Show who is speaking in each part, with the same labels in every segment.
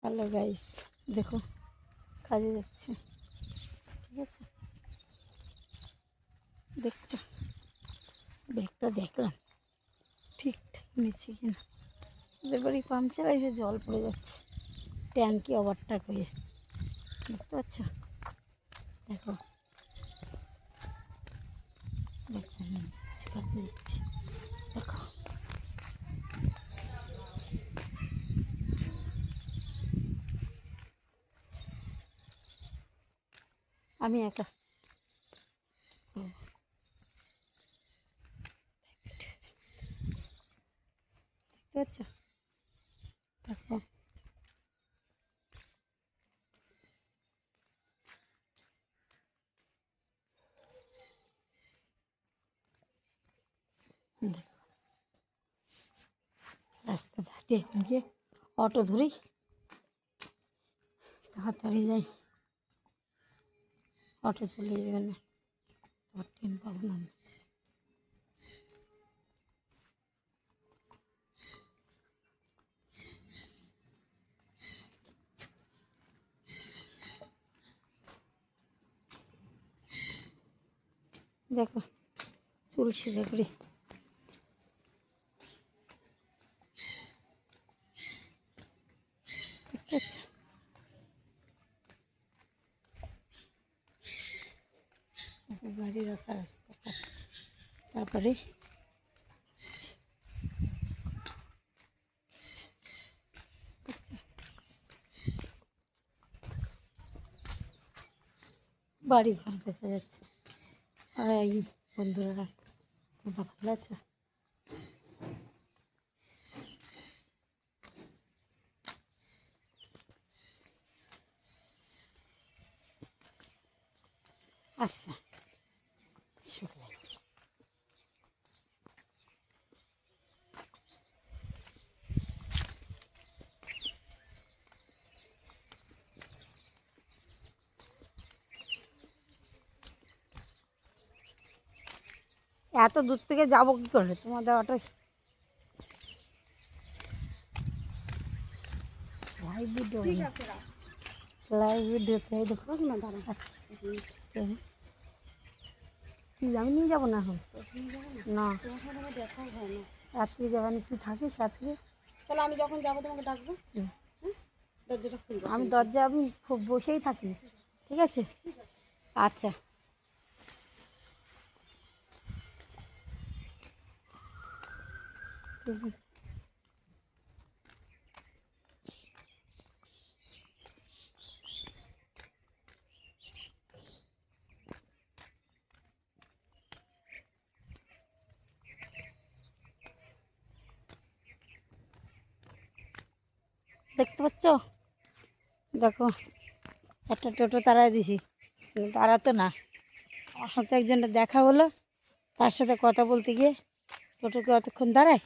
Speaker 1: Hello guys, দেখো কাজে যাচ্ছে, ঠিক আছে? দেখছো ব্যাগটা দেখলাম ঠিকঠাক নিচ্ছি কিনা। ওদের বাড়ি পাম্প চালাইছে, জল পড়ে যাচ্ছে, ট্যাঙ্কি ওভারটাক হয়ে, দেখতে পাচ্ছ? দেখো দেখো কাজে যাচ্ছি, দেখো আমি একা। দেখতে পাচ্ছ? দেখো রাস্তা ধারে এখন গিয়ে অটো ধরি, তাড়াতাড়ি যাই, অটো চলে যাবে না, ট্রেন পাবো না আমি। দেখো চুল সিধে করি, ঠিক আছে? বাড়ি রাখা রাস্তা, তারপরে বাড়ি ঘর দেখা যাচ্ছে। আর এই বন্ধুরা, তোমরা ভালো আছো? আচ্ছা, শুক্লা এত দূর থেকে যাবো কি করে? তোমাদের অটো লাইভ ভিডিও, লাইভ ভিডিওতে দেখো না, দাঁড়া কি আমি নিয়ে যাবো না এখন, না রাত্রি যাবেন কি থাকিস রাত্রে?
Speaker 2: তাহলে আমি যখন যাবো তোমাকে ডাকবো, দরজাটা খুলবো।
Speaker 1: আমি দরজা আমি খুব বসেই থাকি, ঠিক আছে? আচ্ছা, ঠিক আছে। দেখতে পাচ্ছ? দেখো একটা টোটো তাড়াই দিছি, তাড়াতো না, আমার সাথে একজনটা দেখা হলো, তার সাথে কথা বলতে গিয়ে টোটোকে অতক্ষণ দাঁড়ায়,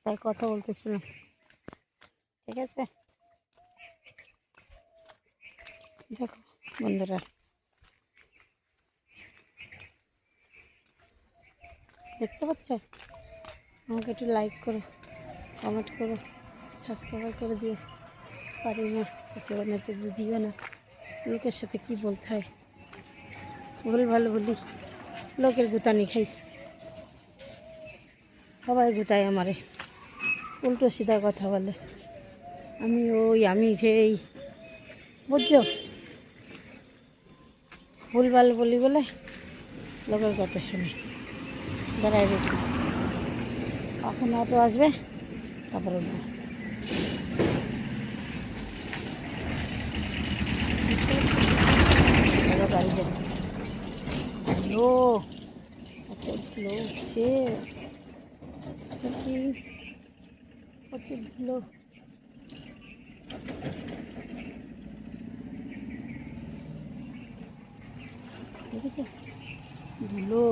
Speaker 1: তাই কথা বলতেছিলাম, ঠিক আছে? দেখো বন্ধুরা, দেখতে পাচ্ছ? আমাকে একটু লাইক করো, কমেন্ট করো, সাবস্ক্রাইব করে দিও। পারি না, ওকে বানাতে বুঝিও না, লোকের সাথে কি বলতে হয়, ভুল ভালো বলি, লোকের গুতানি খাই, সবাই গুতায় আমারে, উল্টো সিধা কথা বলে, আমি সেই, বুঝছো? ভুলভাল বলি বলে লোকের কথা শুনি, দাঁড়াই রয়েছি, কখন অটো আসবে তারপরে গাড়ি যাচ্ছে। হ্যালো, এত ধুলো উঠছে, প্রচুর ধুলো, দেখেছো ধুলো?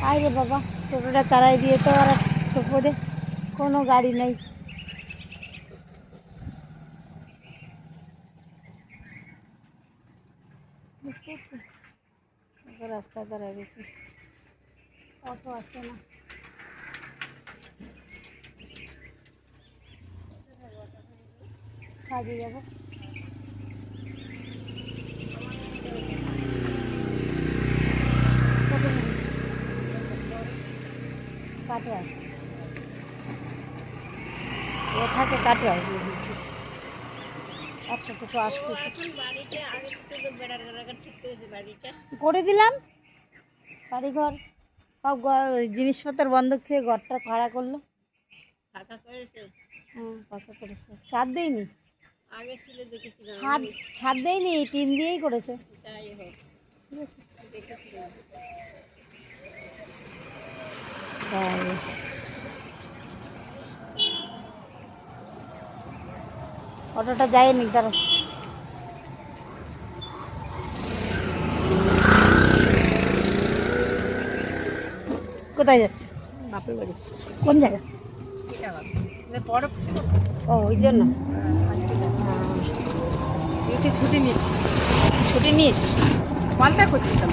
Speaker 1: আয় রে বাবা, টোটোটা তাড়াই দিয়ে তো আর টোপোদে কোনো গাড়ি নেই, রাস্তা দাঁড়ায় গেছে, অটো আসে না। কাজে যাবো। কাটোয়া ও থাকে কাটোয়ায়। আচ্ছা তো আসতে করে দিলাম বাড়িঘর সব জিনিসপত্র বন্ধক থেকে ঘরটা ভাড়া করলো।
Speaker 2: ফাঁকা করেছে
Speaker 1: হ্যাঁ পাকা করেছে, ছাদ দেয়নি,
Speaker 2: আগে ছিল দেখেছিলাম
Speaker 1: ছাদ ছাদ দেয়নি, টিন দিয়েই করেছে।
Speaker 2: তাই হোক দেখেছিলাম।
Speaker 1: তাই অটোটা যায়নি তারা। কোথায় যাচ্ছে?
Speaker 2: বাপের বাড়ি।
Speaker 1: কোন জায়গা?
Speaker 2: বরফ ছিল
Speaker 1: ও ওই জন্য
Speaker 2: আজকে যাচ্ছি। ডিউটি ছুটি নিয়েছি।
Speaker 1: ছুটি নিয়েছে।
Speaker 2: পাল্টা করছি তো।